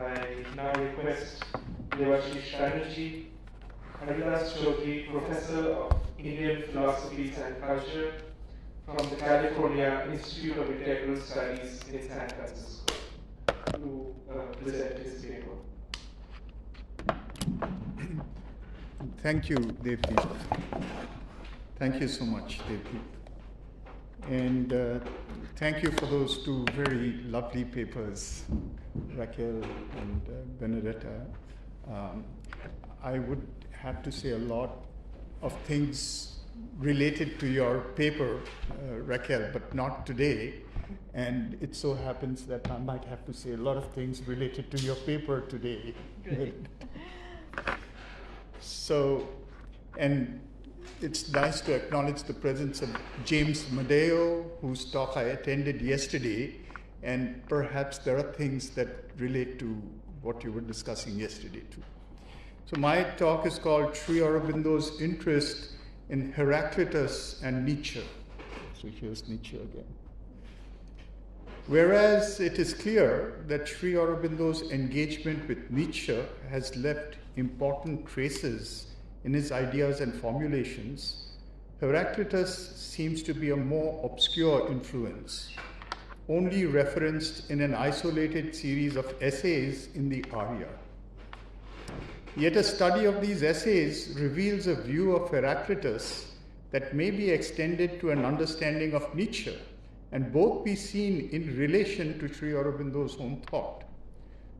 I now request Devashish Banerjee, Haridas Chaudhary, Professor of Indian Philosophies and Culture from the California Institute of Integral Studies in San Francisco, to present his paper. Thank you, Devdeep. Thank you so much, Devdeep. And thank you for those two very lovely papers, Raquel and Benedetta. I would have to say a lot of things related to your paper, Raquel, but not today. And it so happens that I might have to say a lot of things related to your paper today. So, and it's nice to acknowledge the presence of James Madeo, whose talk I attended yesterday, and perhaps there are things that relate to what you were discussing yesterday too. So my talk is called Sri Aurobindo's Interest in Heraclitus and Nietzsche. So here's Nietzsche again. Whereas it is clear that Sri Aurobindo's engagement with Nietzsche has left important traces in his ideas and formulations, Heraclitus seems to be a more obscure influence, only referenced in an isolated series of essays in the Arya. Yet a study of these essays reveals a view of Heraclitus that may be extended to an understanding of Nietzsche, and both be seen in relation to Sri Aurobindo's own thought.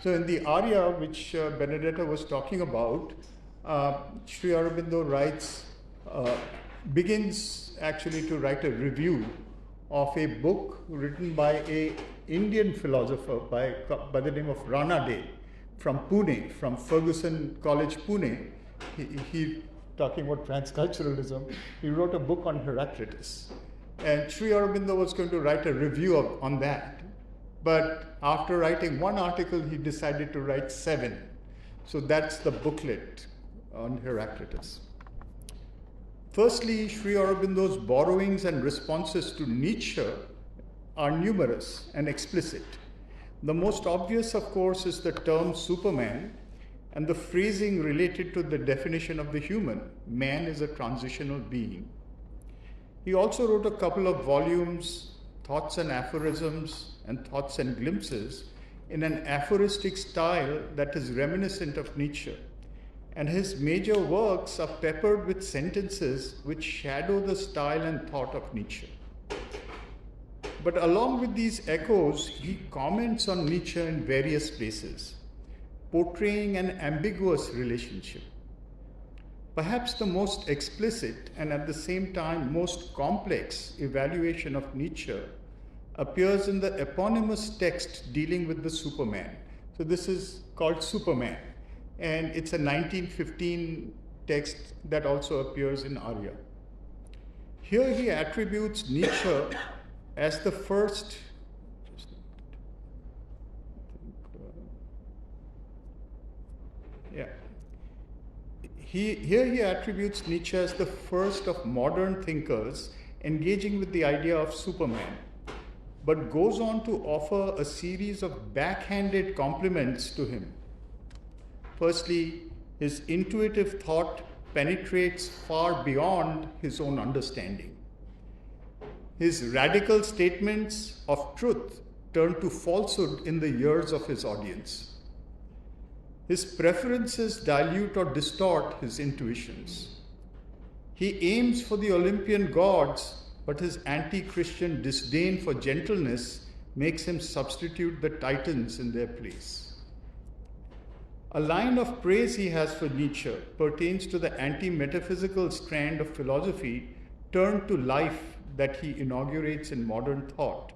So in the Arya, which Benedetta was talking about, Sri Aurobindo begins actually to write a review of a book written by an Indian philosopher by the name of Rana De from Pune, from Ferguson College, Pune. He talking about transculturalism, he wrote a book on Heraclitus. And Sri Aurobindo was going to write a review on that. But after writing one article, he decided to write 7. So that's the booklet on Heraclitus. Firstly, Sri Aurobindo's borrowings and responses to Nietzsche are numerous and explicit. The most obvious, of course, is the term Superman and the phrasing related to the definition of the human. Man is a transitional being. He also wrote a couple of volumes, Thoughts and Aphorisms and Thoughts and Glimpses, in an aphoristic style that is reminiscent of Nietzsche. And his major works are peppered with sentences which shadow the style and thought of Nietzsche. But along with these echoes, he comments on Nietzsche in various places, portraying an ambiguous relationship. Perhaps the most explicit and at the same time most complex evaluation of Nietzsche appears in the eponymous text dealing with the Superman. So this is called Superman, and it's a 1915 text that also appears in Arya. Here he attributes Nietzsche as the first, Here he attributes Nietzsche as the first of modern thinkers engaging with the idea of Superman, but goes on to offer a series of backhanded compliments to him. Firstly, his intuitive thought penetrates far beyond his own understanding. His radical statements of truth turn to falsehood in the ears of his audience. His preferences dilute or distort his intuitions. He aims for the Olympian gods, but his anti-Christian disdain for gentleness makes him substitute the Titans in their place. A line of praise he has for Nietzsche pertains to the anti-metaphysical strand of philosophy turned to life that he inaugurates in modern thought,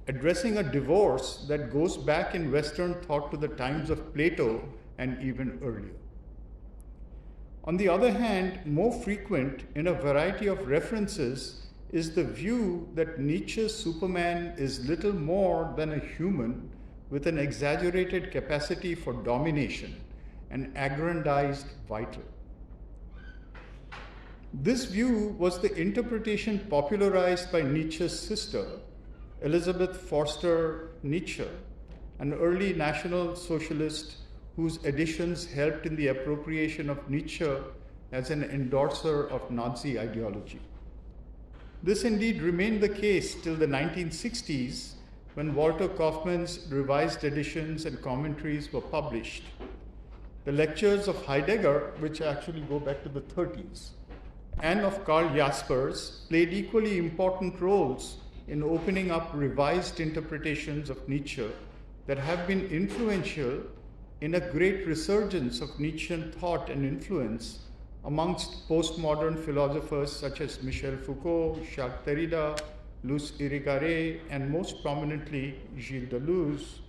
addressing a divorce that goes back in Western thought to the times of Plato and even earlier. On the other hand, more frequent in a variety of references is the view that Nietzsche's Superman is little more than a human with an exaggerated capacity for domination, an aggrandized vital. This view was the interpretation popularized by Nietzsche's sister, Elizabeth Forster Nietzsche, an early National Socialist whose editions helped in the appropriation of Nietzsche as an endorser of Nazi ideology. This indeed remained the case till the 1960s, when Walter Kaufmann's revised editions and commentaries were published. The lectures of Heidegger, which actually go back to the 30s, and of Karl Jaspers played equally important roles in opening up revised interpretations of Nietzsche that have been influential in a great resurgence of Nietzschean thought and influence amongst postmodern philosophers such as Michel Foucault, Jacques Derrida, Luce Irigaray, and most prominently Gilles Deleuze,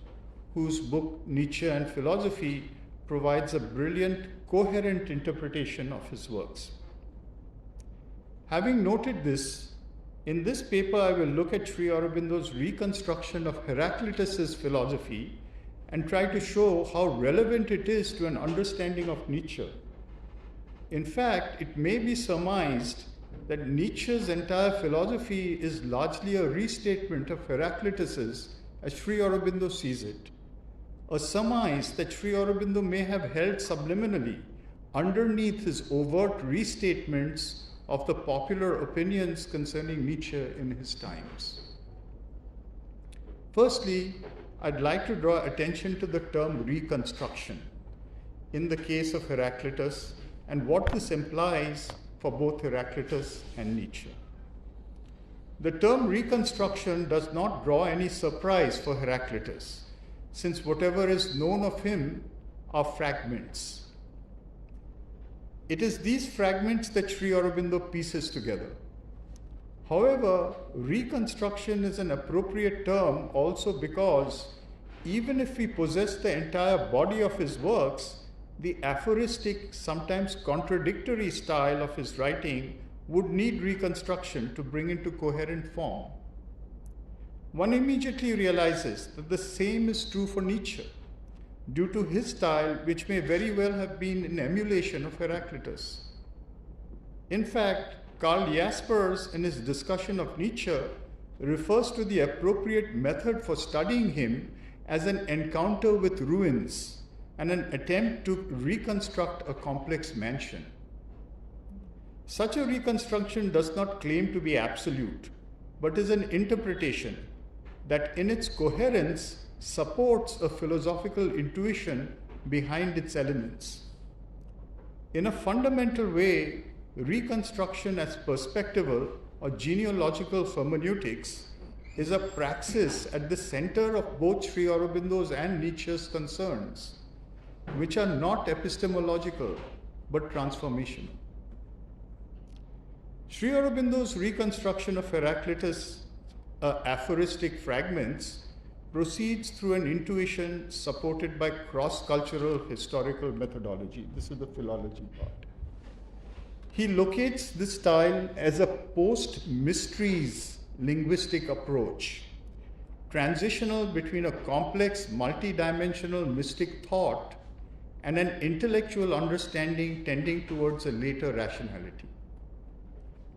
whose book Nietzsche and Philosophy provides a brilliant, coherent interpretation of his works. Having noted this, in this paper I will look at Sri Aurobindo's reconstruction of Heraclitus's philosophy and try to show how relevant it is to an understanding of Nietzsche. In fact, it may be surmised that Nietzsche's entire philosophy is largely a restatement of Heraclitus's as Sri Aurobindo sees it, a surmise that Sri Aurobindo may have held subliminally underneath his overt restatements of the popular opinions concerning Nietzsche in his times. Firstly, I'd like to draw attention to the term reconstruction in the case of Heraclitus and what this implies for both Heraclitus and Nietzsche. The term reconstruction does not draw any surprise for Heraclitus, since whatever is known of him are fragments. It is these fragments that Sri Aurobindo pieces together. However, reconstruction is an appropriate term also because even if we possess the entire body of his works, the aphoristic, sometimes contradictory style of his writing would need reconstruction to bring into coherent form. One immediately realizes that the same is true for Nietzsche, due to his style, which may very well have been in emulation of Heraclitus. In fact, Karl Jaspers, in his discussion of Nietzsche, refers to the appropriate method for studying him as an encounter with ruins and an attempt to reconstruct a complex mansion. Such a reconstruction does not claim to be absolute, but is an interpretation that in its coherence supports a philosophical intuition behind its elements. In a fundamental way, reconstruction as perspectival or genealogical hermeneutics is a praxis at the center of both Sri Aurobindo's and Nietzsche's concerns, which are not epistemological but transformational. Sri Aurobindo's reconstruction of Heraclitus' aphoristic fragments proceeds through an intuition supported by cross-cultural historical methodology. This is the philology part. He locates this style as a post-mysteries linguistic approach, transitional between a complex, multidimensional mystic thought and an intellectual understanding tending towards a later rationality.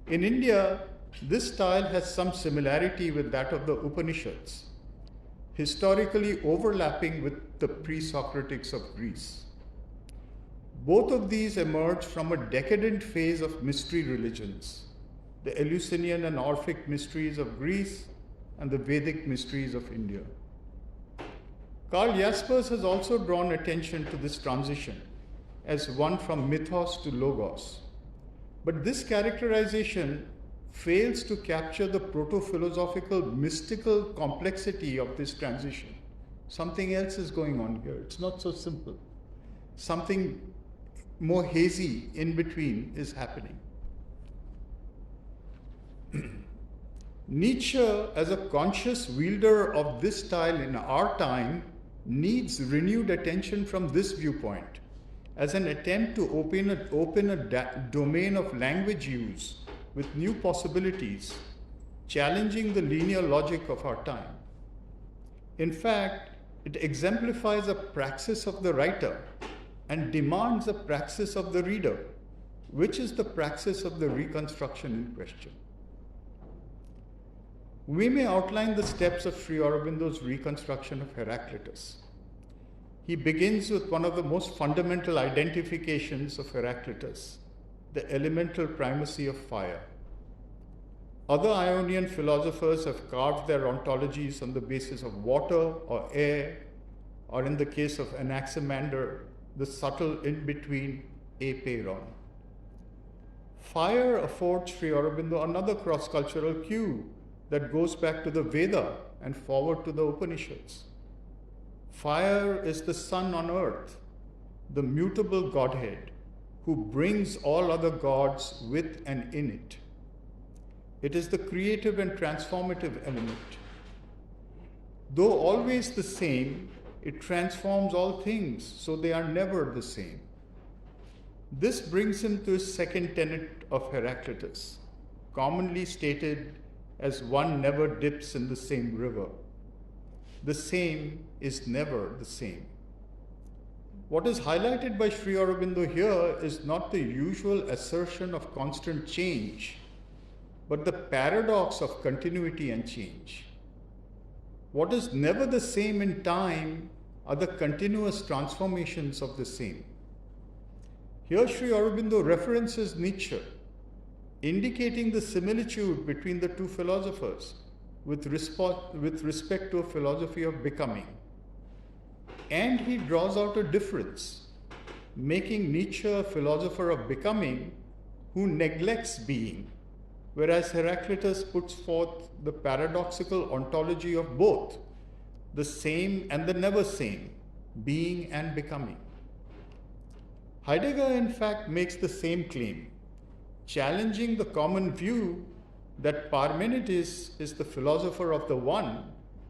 In India, this style has some similarity with that of the Upanishads, historically overlapping with the pre-Socratics of Greece. Both of these emerge from a decadent phase of mystery religions, the Eleusinian and Orphic mysteries of Greece and the Vedic mysteries of India. Karl Jaspers has also drawn attention to this transition as one from mythos to logos. But this characterization fails to capture the proto-philosophical mystical complexity of this transition. Something else is going on here. It's not so simple. Something more hazy in between is happening. Nietzsche, as a conscious wielder of this style in our time, needs renewed attention from this viewpoint as an attempt to open a domain of language use with new possibilities, challenging the linear logic of our time. In fact, it exemplifies a praxis of the writer and demands a praxis of the reader, which is the praxis of the reconstruction in question. We may outline the steps of Sri Aurobindo's reconstruction of Heraclitus. He begins with one of the most fundamental identifications of Heraclitus, the elemental primacy of fire. Other Ionian philosophers have carved their ontologies on the basis of water or air, or in the case of Anaximander, the subtle in-between apeiron. Fire affords Sri Aurobindo another cross-cultural cue that goes back to the Veda and forward to the Upanishads. Fire is the sun on earth, the mutable Godhead, who brings all other gods with and in it. It is the creative and transformative element. Though always the same, it transforms all things, so they are never the same. This brings him to his second tenet of Heraclitus, commonly stated as one never dips in the same river. The same is never the same. What is highlighted by Sri Aurobindo here is not the usual assertion of constant change, but the paradox of continuity and change. What is never the same in time are the continuous transformations of the same. Here Sri Aurobindo references Nietzsche, indicating the similitude between the two philosophers with respect to a philosophy of becoming. And he draws out a difference, making Nietzsche a philosopher of becoming who neglects being, whereas Heraclitus puts forth the paradoxical ontology of both, the same and the never same, being and becoming. Heidegger, in fact, makes the same claim, challenging the common view that Parmenides is the philosopher of the one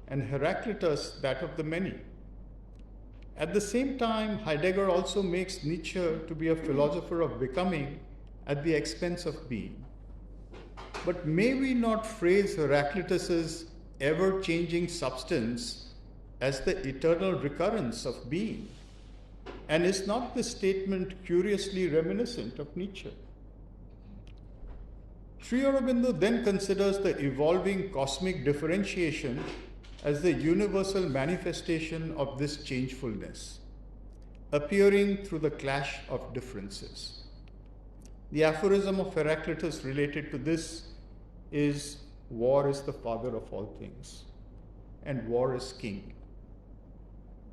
and Heraclitus that of the many. At the same time, Heidegger also makes Nietzsche to be a philosopher of becoming at the expense of being. But may we not phrase Heraclitus's ever-changing substance as the eternal recurrence of being? And is not this statement curiously reminiscent of Nietzsche? Sri Aurobindo then considers the evolving cosmic differentiation as the universal manifestation of this changefulness, appearing through the clash of differences. The aphorism of Heraclitus related to this is, "War is the father of all things, and war is king."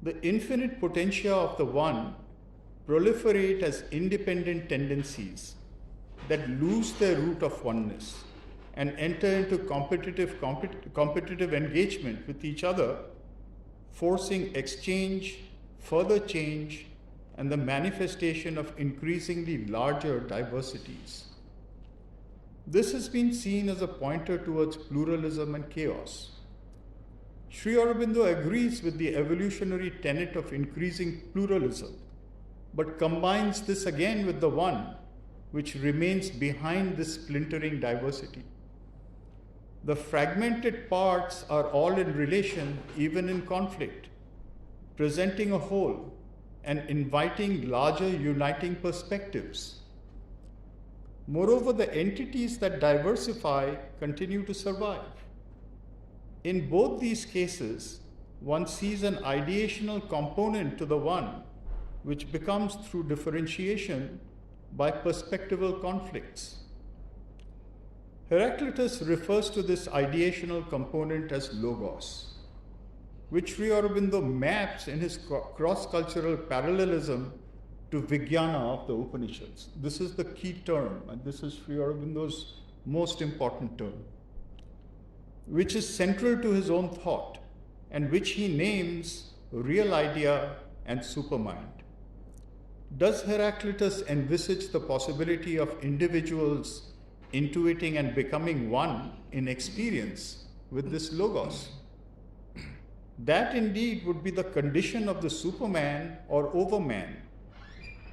The infinite potentia of the one proliferate as independent tendencies that lose their root of oneness and enter into competitive engagement with each other, forcing exchange, further change, and the manifestation of increasingly larger diversities. This has been seen as a pointer towards pluralism and chaos. Sri Aurobindo agrees with the evolutionary tenet of increasing pluralism, but combines this again with the one, which remains behind this splintering diversity. The fragmented parts are all in relation, even in conflict, presenting a whole and inviting larger uniting perspectives. Moreover, the entities that diversify continue to survive. In both these cases, one sees an ideational component to the one, which becomes through differentiation by perspectival conflicts. Heraclitus refers to this ideational component as logos, which Sri Aurobindo maps in his cross-cultural parallelism to Vijnana of the Upanishads. This is the key term, and this is Sri Aurobindo's most important term, which is central to his own thought, and which he names real idea and supermind. Does Heraclitus envisage the possibility of individuals intuiting and becoming one in experience with this logos? That indeed would be the condition of the superman or overman,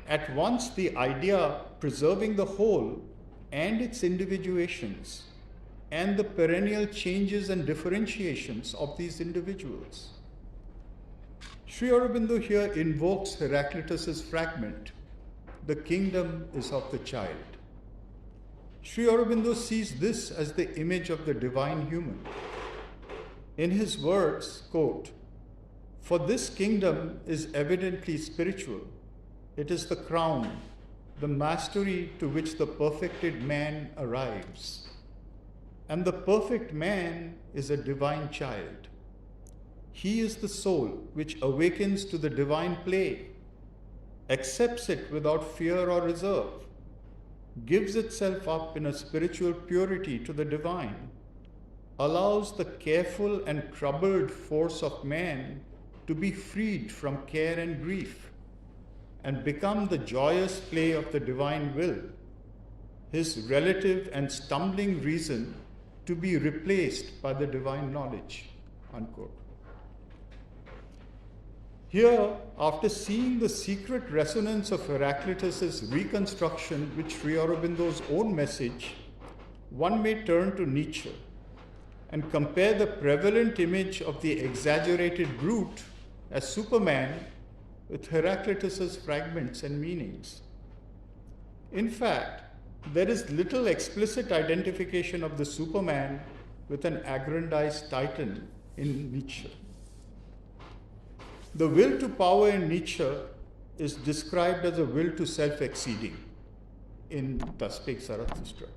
at once the idea preserving the whole and its individuations, and the perennial changes and differentiations of these individuals. Sri Aurobindo here invokes Heraclitus's fragment, "The kingdom is of the child." Sri Aurobindo sees this as the image of the divine human, In his words, quote, "For this kingdom is evidently spiritual. It is the crown, the mastery to which the perfected man arrives. And the perfect man is a divine child. He is the soul which awakens to the divine play, accepts it without fear or reserve, gives itself up in a spiritual purity to the divine, allows the careful and troubled force of man to be freed from care and grief, and become the joyous play of the divine will, his relative and stumbling reason to be replaced by the divine knowledge." Unquote. Here, after seeing the secret resonance of Heraclitus' reconstruction with Sri Aurobindo's own message, one may turn to Nietzsche and compare the prevalent image of the exaggerated brute as Superman with Heraclitus' fragments and meanings. In fact, there is little explicit identification of the Superman with an aggrandized Titan in Nietzsche. The will to power in Nietzsche is described as a will to self-exceeding in Thus Spake Zarathustra,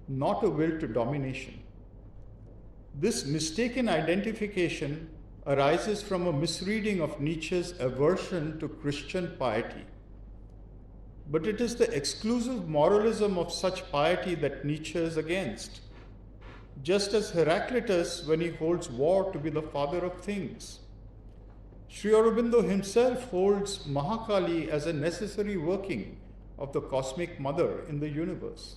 not a will to domination. This mistaken identification arises from a misreading of Nietzsche's aversion to Christian piety. But it is the exclusive moralism of such piety that Nietzsche is against, just as Heraclitus when he holds war to be the father of things. Sri Aurobindo himself holds Mahakali as a necessary working of the cosmic mother in the universe.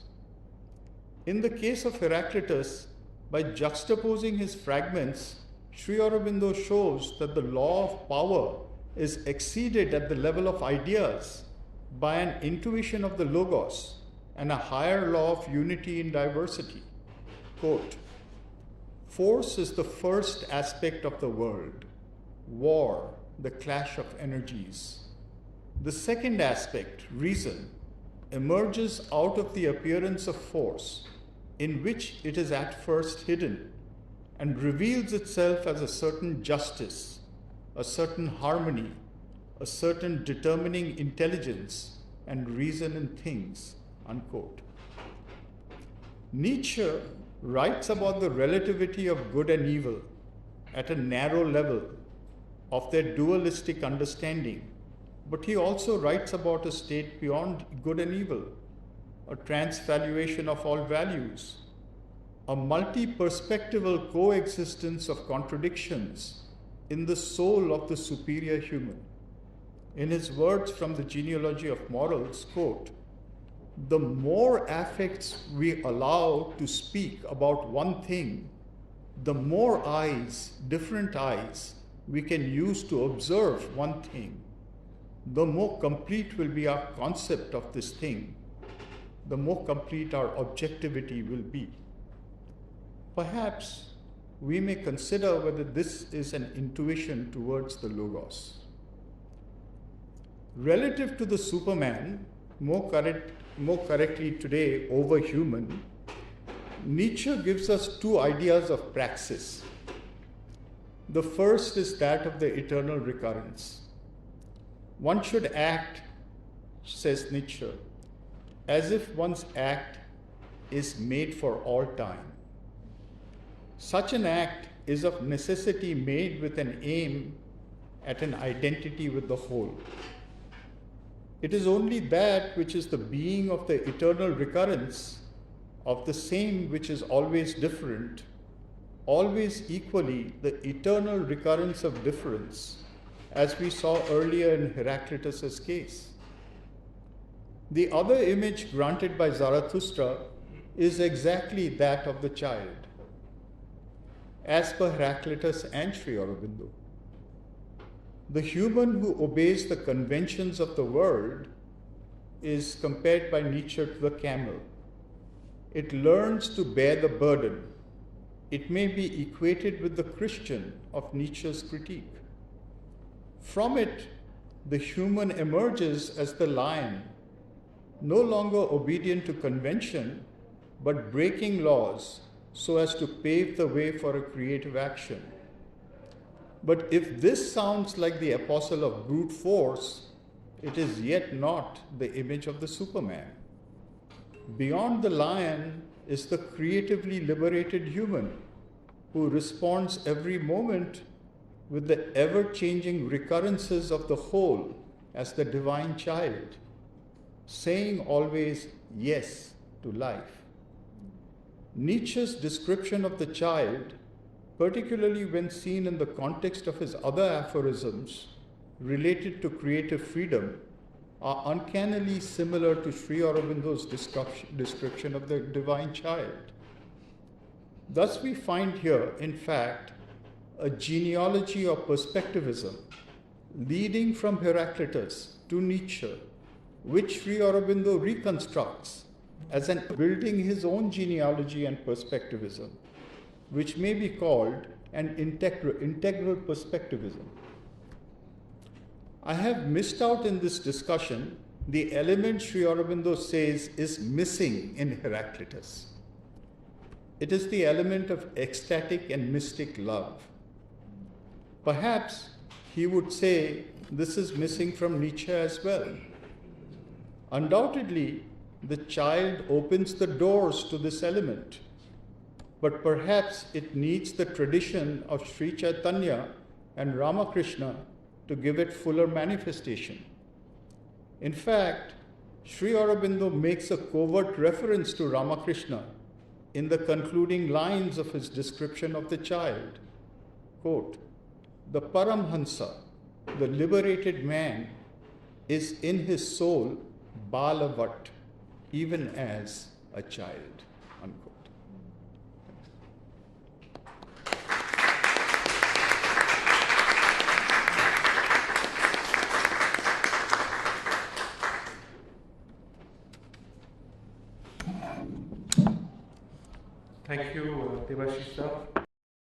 In the case of Heraclitus, by juxtaposing his fragments, Sri Aurobindo shows that the law of power is exceeded at the level of ideas by an intuition of the Logos and a higher law of unity in diversity. Quote, "Force is the first aspect of the world, war, the clash of energies. The second aspect, reason, emerges out of the appearance of force, in which it is at first hidden, and reveals itself as a certain justice, a certain harmony, a certain determining intelligence and reason in things." Unquote. Nietzsche writes about the relativity of good and evil at a narrow level of their dualistic understanding, but he also writes about a state beyond good and evil, a transvaluation of all values, a multi-perspectival coexistence of contradictions in the soul of the superior human. In his words from the Genealogy of Morals, quote, "The more affects we allow to speak about one thing, the more eyes, different eyes, we can use to observe one thing. The more complete will be our concept of this thing, the more complete our objectivity will be." Perhaps we may consider whether this is an intuition towards the Logos. Relative to the Superman, more correctly today, overhuman, Nietzsche gives us two ideas of praxis. The first is that of the eternal recurrence. One should act, says Nietzsche, as if one's act is made for all time. Such an act is of necessity made with an aim at an identity with the whole. It is only that which is the being of the eternal recurrence of the same which is always different, always equally the eternal recurrence of difference, as we saw earlier in Heraclitus' case. The other image granted by Zarathustra is exactly that of the child, as per Heraclitus and Sri Aurobindo. The human who obeys the conventions of the world is compared by Nietzsche to the camel. It learns to bear the burden. It may be equated with the Christian of Nietzsche's critique. From it, the human emerges as the lion, no longer obedient to convention, but breaking laws, so as to pave the way for a creative action. But if this sounds like the apostle of brute force, it is yet not the image of the Superman. Beyond the lion is the creatively liberated human who responds every moment with the ever-changing recurrences of the whole as the divine child, saying always yes to life. Nietzsche's description of the child, particularly when seen in the context of his other aphorisms related to creative freedom, are uncannily similar to Sri Aurobindo's description of the divine child. Thus we find here, in fact, a genealogy of perspectivism leading from Heraclitus to Nietzsche, which Sri Aurobindo reconstructs as an building his own genealogy and perspectivism, which may be called an integral perspectivism. I have missed out in this discussion the element Sri Aurobindo says is missing in Heraclitus. It is the element of ecstatic and mystic love. Perhaps he would say this is missing from Nietzsche as well. Undoubtedly, the child opens the doors to this element, but perhaps it needs the tradition of Sri Chaitanya and Ramakrishna to give it fuller manifestation. In fact, Sri Aurobindo makes a covert reference to Ramakrishna in the concluding lines of his description of the child. Quote, "The Paramhansa, the liberated man, is in his soul Balavat, even as a child." Unquote. Thank you, Devashish sir.